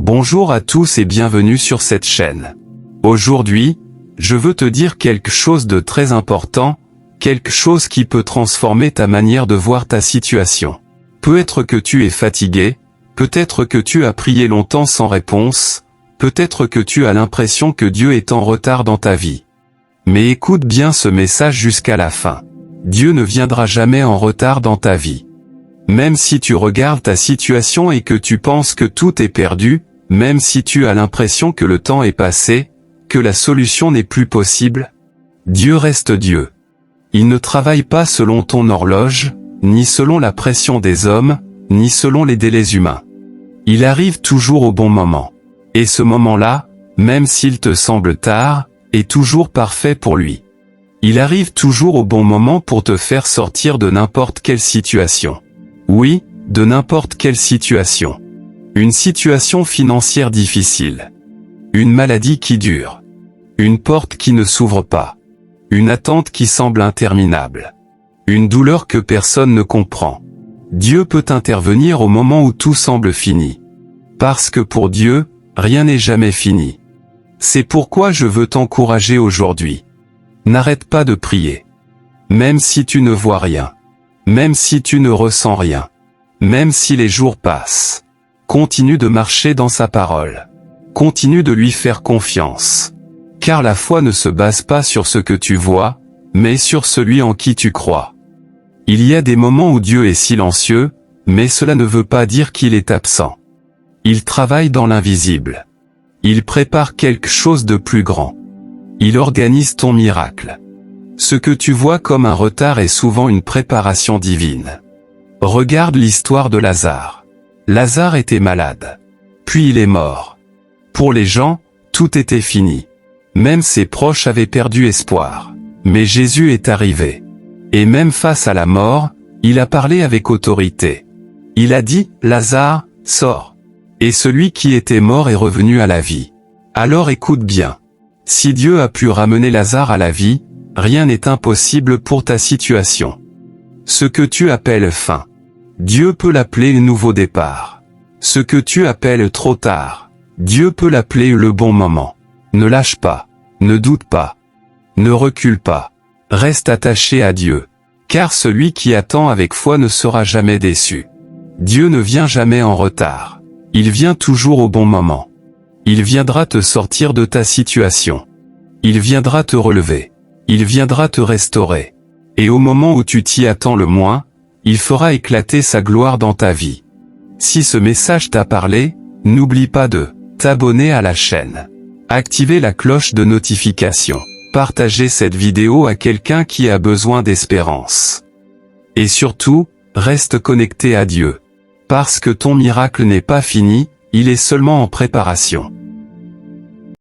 Bonjour à tous et bienvenue sur cette chaîne. Aujourd'hui, je veux te dire quelque chose de très important, quelque chose qui peut transformer ta manière de voir ta situation. Peut-être que tu es fatigué, peut-être que tu as prié longtemps sans réponse, peut-être que tu as l'impression que Dieu est en retard dans ta vie. Mais écoute bien ce message jusqu'à la fin. Dieu ne viendra jamais en retard dans ta vie. Même si tu regardes ta situation et que tu penses que tout est perdu, même si tu as l'impression que le temps est passé, que la solution n'est plus possible, Dieu reste Dieu. Il ne travaille pas selon ton horloge, ni selon la pression des hommes, ni selon les délais humains. Il arrive toujours au bon moment. Et ce moment-là, même s'il te semble tard, est toujours parfait pour lui. Il arrive toujours au bon moment pour te faire sortir de n'importe quelle situation. Oui, de n'importe quelle situation. Une situation financière difficile. Une maladie qui dure. Une porte qui ne s'ouvre pas. Une attente qui semble interminable. Une douleur que personne ne comprend. Dieu peut intervenir au moment où tout semble fini. Parce que pour Dieu, rien n'est jamais fini. C'est pourquoi je veux t'encourager aujourd'hui. N'arrête pas de prier. Même si tu ne vois rien. Même si tu ne ressens rien. Même si les jours passent. Continue de marcher dans sa parole. Continue de lui faire confiance. Car la foi ne se base pas sur ce que tu vois, mais sur celui en qui tu crois. Il y a des moments où Dieu est silencieux, mais cela ne veut pas dire qu'il est absent. Il travaille dans l'invisible. Il prépare quelque chose de plus grand. Il organise ton miracle. Ce que tu vois comme un retard est souvent une préparation divine. Regarde l'histoire de Lazare. Lazare était malade. Puis il est mort. Pour les gens, tout était fini. Même ses proches avaient perdu espoir. Mais Jésus est arrivé. Et même face à la mort, il a parlé avec autorité. Il a dit, « Lazare, sors !» Et celui qui était mort est revenu à la vie. Alors écoute bien. Si Dieu a pu ramener Lazare à la vie, rien n'est impossible pour ta situation. Ce que tu appelles fin, Dieu peut l'appeler le nouveau départ. Ce que tu appelles trop tard, Dieu peut l'appeler le bon moment. Ne lâche pas, ne doute pas, ne recule pas, reste attaché à Dieu. Car celui qui attend avec foi ne sera jamais déçu. Dieu ne vient jamais en retard. Il vient toujours au bon moment. Il viendra te sortir de ta situation. Il viendra te relever. Il viendra te restaurer. Et au moment où tu t'y attends le moins, il fera éclater sa gloire dans ta vie. Si ce message t'a parlé, n'oublie pas de t'abonner à la chaîne. Activer la cloche de notification. Partager cette vidéo à quelqu'un qui a besoin d'espérance. Et surtout, reste connecté à Dieu. Parce que ton miracle n'est pas fini, il est seulement en préparation.